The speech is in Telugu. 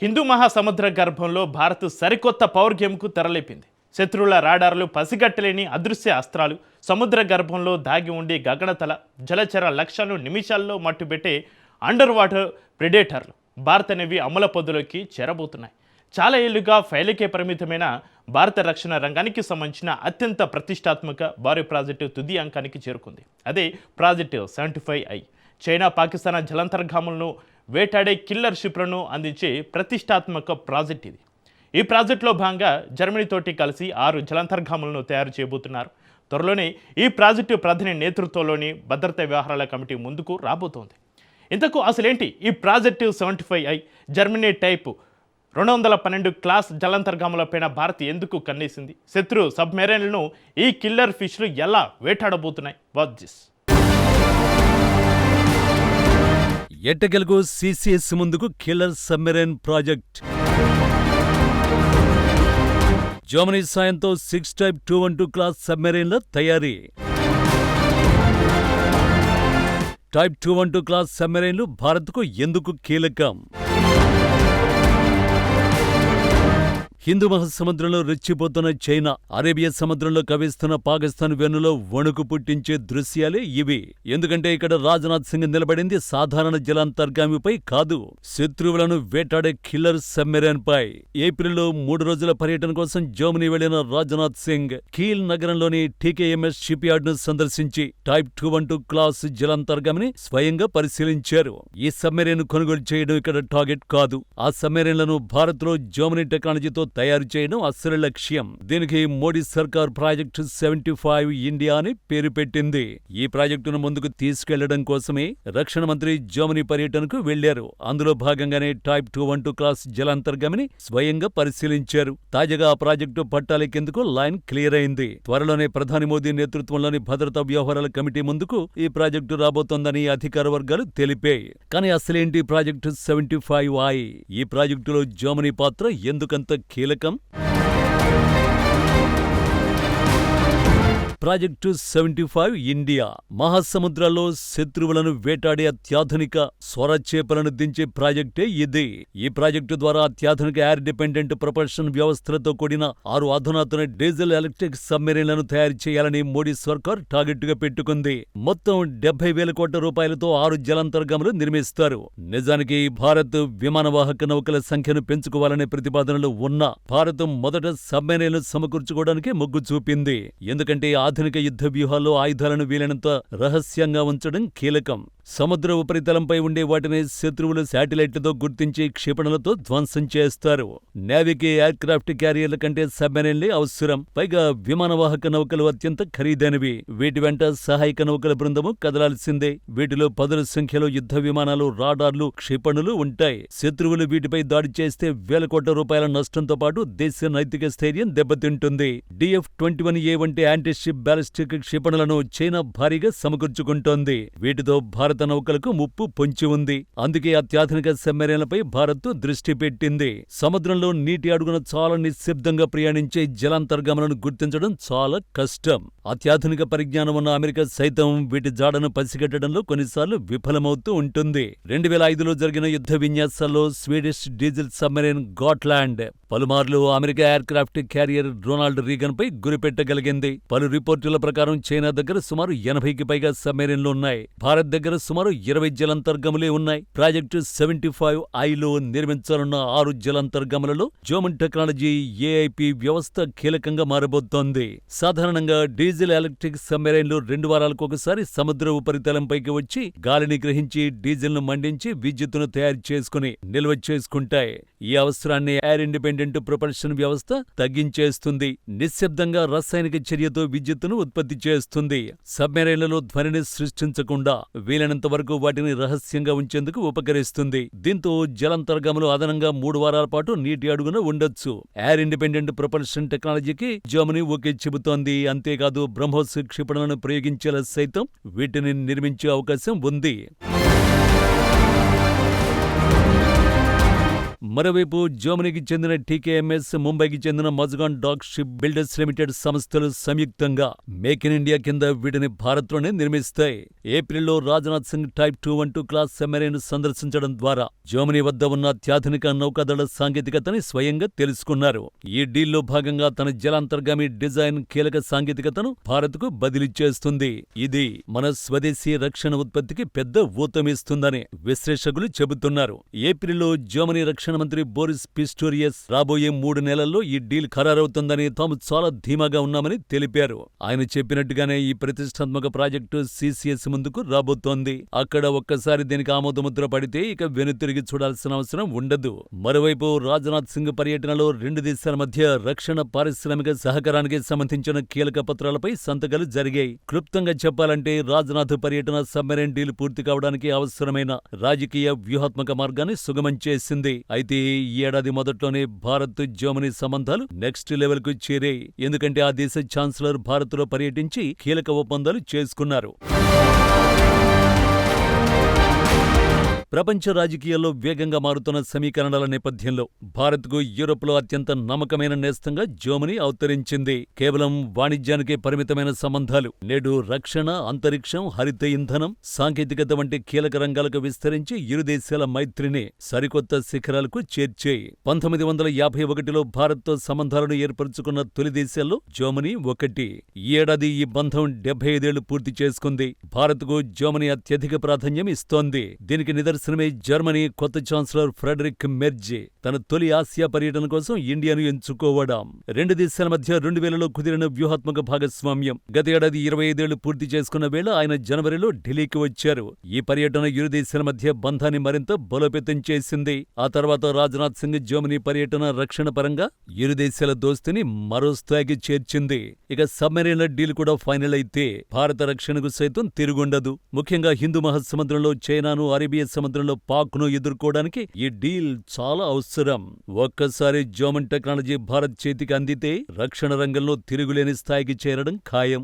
హిందూ మహాసముద్ర గర్భంలో భారత్ సరికొత్త పవర్ గేమ్కు తెరలేపింది. శత్రువుల రాడార్లు పసిగట్టలేని అదృశ్య అస్త్రాలు, సముద్ర గర్భంలో దాగి ఉండి గగనతల జలచర లక్ష్యాలను నిమిషాల్లో మట్టుబెట్టే అండర్ వాటర్ ప్రెడేటర్లు భారత నేవీ అమల పొద్దులోకి చేరబోతున్నాయి. చాలా ఏళ్లుగా ఫైలుకే పరిమితమైన భారత రక్షణ రంగానికి సంబంధించిన అత్యంత ప్రతిష్టాత్మక భారీ ప్రాజెక్టు తుది అంకానికి చేరుకుంది. అదే ప్రాజెక్టు 75I. చైనా పాకిస్తాన్ జలాంతర్గాములను వేటాడే కిల్లర్ షిప్లను అందించే ప్రతిష్టాత్మక ప్రాజెక్ట్ ఇది. ఈ ప్రాజెక్టులో భాగంగా జర్మనీతోటి కలిసి 6 జలాంతర్గాములను తయారు చేయబోతున్నారు. త్వరలోనే ఈ ప్రాజెక్టు ప్రధాని నేతృత్వంలోని భద్రతా వ్యవహారాల కమిటీ ముందుకు రాబోతోంది. ఇంతకు అసలేంటి ఈ project 75I? Germany type 212 class జలాంతర్గాములపైన భారత్ ఎందుకు కన్నేసింది? శత్రు సబ్మెరైన్లను ఈ కిల్లర్ ఫిష్లు ఎలా వేటాడబోతున్నాయి? Watch this. ఎట్టకెలకు సిసిఎస్ ముందుకు కిల్లర్ సబ్మెరైన్ ప్రాజెక్ట్. జర్మనీ సాయంతో 6 టైప్ 212 క్లాస్ సబ్మెరైన్ల తయారీ. టైప్ 212 క్లాస్ సబ్మెరైన్లు భారత్కు ఎందుకు కీలకం? హిందూ మహాసముద్రంలో రెచ్చిపోతున్న చైనా, అరేబియా సముద్రంలో కవిస్తున్న పాకిస్తాన్ వెన్నులో వణుకు పుట్టించే దృశ్యాలే ఇవి. ఎందుకంటే ఇక్కడ రాజ్నాథ్ సింగ్ నిలబడింది సాధారణ జలాంతర్గామిపై కాదు, శత్రువులను వేటాడే కిల్లర్ సబ్మెరైన్ పై. ఏప్రిల్లో 3 రోజుల పర్యటన కోసం జర్మనీ వెళ్లిన రాజ్నాథ్ సింగ్ కీల్ నగరంలోని టీకేఎంఎస్ షిప్ యార్డ్ ను సందర్శించి టైప్ 212 క్లాస్ జలాంతర్గామిని స్వయంగా పరిశీలించారు. ఈ సబ్మెరైన్ కొనుగోలు చేయడం ఇక్కడ టార్గెట్ కాదు. ఆ సబ్మెరైన్లను భారత్ లో జర్మనీ టెక్నాలజీతో తయారు చేయడం అసలు లక్ష్యం. దీనికి మోడీ సర్కార్ ప్రాజెక్టు 75 ఇండియా అని పేరు పెట్టింది. ఈ ప్రాజెక్టును ముందుకు తీసుకెళ్లడం కోసమే రక్షణ మంత్రి జర్మనీ పర్యటనకు వెళ్లారు. అందులో భాగంగానే టైప్ 212 క్లాస్ జలాంతర్గామిని స్వయంగా పరిశీలించారు. తాజాగా ఆ ప్రాజెక్టు పట్టాలెక్కేందుకు లైన్ క్లియర్ అయింది. త్వరలోనే ప్రధాని మోదీ నేతృత్వంలోని భద్రతా వ్యవహారాల కమిటీ ముందుకు ఈ ప్రాజెక్టు రాబోతోందని అధికార వర్గాలు తెలిపాయి. కానీ అసలేంటి ప్రాజెక్టు 75I? ఈ ప్రాజెక్టులో జర్మనీ పాత్ర ఎందుకంత కీలకం? ప్రాజెక్టు 75 ఇండియా మహాసముద్రాల్లో శత్రువులను వేటాడే అత్యాధునిక స్వరచేపలను దించే ప్రాజెక్టే ఇది. ఈ ప్రాజెక్టు ద్వారా అత్యాధునిక ఎయిర్ డిపెండెంట్ ప్రొపల్షన్ వ్యవస్థలతో కూడిన 6 అధునాతన డీజిల్ ఎలక్ట్రిక్ సబ్మెరైన్లను తయారు చేయాలని మోడీ సర్కార్ టార్గెట్గా పెట్టుకుంది. మొత్తం 70,000 కోట్ల రూపాయలతో 6 జలాంతర్గాములు నిర్మిస్తారు. నిజానికి భారత్ విమానవాహక నౌకల సంఖ్యను పెంచుకోవాలనే ప్రతిపాదనలు ఉన్నా భారత్ మొదట సబ్మెరైన్లు సమకూర్చుకోవడానికే మొగ్గు చూపింది. ఎందుకంటే ఆధునిక యుద్ధ వ్యూహాల్లో ఆయుధాలను వీలైనంత రహస్యంగా ఉంచడం కీలకం. సముద్ర ఉపరితలంపై ఉండే వాటిని శత్రువులు శాటిలైట్లతో గుర్తించి క్షిపణులతో ధ్వంసం చేస్తారు. నేవీకి ఎయిర్ క్రాఫ్ట్ క్యారియర్ల కంటే సబ్మెరైన్లే అవసరం. పైగా విమానవాహక నౌకలు అత్యంత ఖరీదైనవి. వీటి వెంట సహాయక నౌకల బృందము కదలాల్సిందే. వీటిలో పదుల సంఖ్యలో యుద్ధ విమానాలు, రాడార్లు, క్షిపణులు ఉంటాయి. శత్రువులు వీటిపై దాడి చేస్తే వేల కోట్ల రూపాయల నష్టంతో పాటు దేశ నైతిక స్థైర్యం దెబ్బతింటుంది. DF-21A వంటి యాంటీషిప్ బ్యాలిస్టిక్ క్షిపణులను చైనా భారీగా సమకూర్చుకుంటోంది. వీటితో భారత నౌకలకు ముప్పు పొంచి ఉంది. అందుకే అత్యాధునిక సబ్మెరైన్లపై భారత్ దృష్టి పెట్టింది. సముద్రంలో నీటి అడుగున చాలా నిశ్శబ్దంగా ప్రయాణించే జలాంతర్గాములను గుర్తించడం చాలా కష్టం. అత్యాధునిక పరిజ్ఞానం ఉన్న అమెరికా సైతం వీటి జాడను పసిగట్టడంలో కొన్నిసార్లు విఫలమవుతూ ఉంటుంది. 2005లో జరిగిన యుద్ధ విన్యాసాల్లో స్వీడిష్ డీజిల్ సబ్మెరైన్ గాట్లాండ్ పలుమార్లు America aircraft carrier Ronald Reagan పై గురిపెట్టగలిగింది. పలు రిపోర్టుల ప్రకారం చైనా దగ్గర సుమారు 80కి పైగా సబ్మెరైన్లు ఉన్నాయి. భారత్ దగ్గర సుమారు 20 జలాంతర్గాములే ఉన్నాయి. ప్రాజెక్టు 75Iలో నిర్మించాలన్న 6 జలాంతర్గాములలో జర్మన్ టెక్నాలజీ AIP వ్యవస్థ కీలకంగా మారబోతోంది. సాధారణంగా డీజిల్ ఎలక్ట్రిక్ సబ్మెరైన్లు 2 వారాలకు ఒకసారి సముద్ర ఉపరితలంపైకి వచ్చి గాలిని గ్రహించి డీజిల్ను మండించి విద్యుత్తును తయారు చేసుకుని నిల్వ చేసుకుంటాయి. ఈ అవసరాన్ని ఎయిర్ ఇండిపెండెంట్ ప్రొపల్షన్ వ్యవస్థ తగ్గించేస్తుంది. నిశ్శబ్దంగా రసాయనిక చర్యతో విద్యుత్తును ఉత్పత్తి చేస్తుంది. సబ్మెరైన్లలో ధ్వనిని సృష్టించకుండా వీలైనంత వరకు వాటిని రహస్యంగా ఉంచేందుకు ఉపకరిస్తుంది. దీంతో జలాంతర్గాములు అదనంగా 3 వారాల పాటు నీటి అడుగున ఉండొచ్చు. ఎయిర్ ఇండిపెండెంట్ ప్రొపల్షన్ టెక్నాలజీకి జర్మనీ ఓకే చెబుతోంది. అంతేకాదు బ్రహ్మోస్ క్షిపణులను ప్రయోగించేలా సైతం వీటిని నిర్మించే అవకాశం ఉంది. మరోవైపు జర్మనీకి చెందిన టీకేఎంఎస్, ముంబైకి చెందిన Mazagon Dock Ship Builders Limited సంస్థలు సంయుక్తంగా మేక్ ఇన్ ఇండియా కింద వీటిని భారత్లోనే నిర్మిస్తాయి. ఏప్రిల్లో Rajnath Singh type 212 class submarine సందర్శించడం ద్వారా జర్మనీ వద్ద ఉన్న అత్యాధునిక నౌకాదళ సాంకేతికతని స్వయంగా తెలుసుకున్నారు. ఈ డీల్లో భాగంగా తన జలాంతర్గామి డిజైన్ కీలక సాంకేతికతను భారత్కు బదిలీ చేస్తుంది. ఇది మన స్వదేశీ రక్షణ ఉత్పత్తికి పెద్ద ఊతమిస్తుందని విశ్లేషకులు చెబుతున్నారు. ఏప్రిల్లో జర్మనీ రక్షణ మంత్రి బోరిస్ పిస్టోరియస్ రాబోయే 3 నెలల్లో ఈ డీల్ ఖరారవుతుందని తాము చాలా ధీమాగా ఉన్నామని తెలిపారు. ఆయన చెప్పినట్టుగానే ఈ ప్రతిష్టాత్మక ప్రాజెక్టు సిసిఎస్ ముందుకు రాబోతోంది. అక్కడ ఒక్కసారి దీనికి ఆమోదముద్ర పడితే ఇక వెనుతిరిగి చూడాల్సిన అవసరం ఉండదు. మరోవైపు రాజ్నాథ్ సింగ్ పర్యటనలో 2 దేశాల మధ్య రక్షణ పారిశ్రామిక సహకారానికి సంబంధించిన కీలక పత్రాలపై సంతకాలు జరిగాయి. క్లుప్తంగా చెప్పాలంటే రాజ్నాథ్ పర్యటన సబ్మెరైన్ డీల్ పూర్తి కావడానికి అవసరమైన రాజకీయ వ్యూహాత్మక మార్గాన్ని సుగమం చేసింది. అయితే ఈ ఏడాది మొదట్లోనే భారత్ జర్మనీ సంబంధాలు నెక్స్ట్ లెవెల్ కు చేరాయి. ఎందుకంటే ఆ దేశ ఛాన్సలర్ భారత్లో పర్యటించి కీలక ఒప్పందాలు చేసుకున్నారు. ప్రపంచ రాజకీయాల్లో వేగంగా మారుతున్న సమీకరణాల నేపథ్యంలో భారత్కు యూరోప్లో అత్యంత నమ్మకమైన నేస్తంగా జర్మనీ అవతరించింది. కేవలం వాణిజ్యానికే పరిమితమైన సంబంధాలు నేడు రక్షణ, అంతరిక్షం, హరిత ఇంధనం, సాంకేతికత వంటి కీలక రంగాలకు విస్తరించి ఇరు దేశాల మైత్రిని సరికొత్త శిఖరాలకు చేర్చాయి. 1951లో భారత్తో సంబంధాలను ఏర్పరచుకున్న తొలి దేశాల్లో జర్మనీ ఒకటి. ఈ ఏడాది ఈ బంధం 75 ఏళ్లు పూర్తి చేసుకుంది. భారత్కు జర్మనీ అత్యధిక ప్రాధాన్యం ఇస్తోంది. దీనికి నిదర్శనమే జర్మనీ కొత్త ఛాన్సలర్ ఫ్రెడరిక్ మెర్జ్ తన తొలి ఆసియా పర్యటన కోసం ఇండియాను ఎంచుకోవడం. 2 దేశాల మధ్య 2000లో కుదిరిన వ్యూహాత్మక భాగస్వామ్యం గత ఏడాది 25 ఏళ్లు పూర్తి చేసుకున్న వేళ ఆయన జనవరిలో ఢిల్లీకి వచ్చారు. ఈ పర్యటన ఇరు దేశాల మధ్య బంధాన్ని మరింత బలోపేతం చేసింది. ఆ తర్వాత రాజ్నాథ్ సింగ్ జర్మనీ పర్యటన రక్షణ పరంగా ఇరు దేశాల దోస్తిని మరో స్థాయికి చేర్చింది. ఇక సబ్మెరైన్ల డీల్ కూడా ఫైనల్ అయితే భారత రక్షణకు సైతం తిరుగుండదు. ముఖ్యంగా హిందూ మహాసముద్రంలో చైనాను, అరేబియా సముద్రంలో పాక్ను ఎదుర్కోవడానికి ఈ డీల్ చాలా అవసరం. ఒక్కసారి జర్మన్ టెక్నాలజీ భారత్ చేతికి అందితే రక్షణ రంగంలో తిరుగులేని స్థాయికి చేరడం ఖాయం.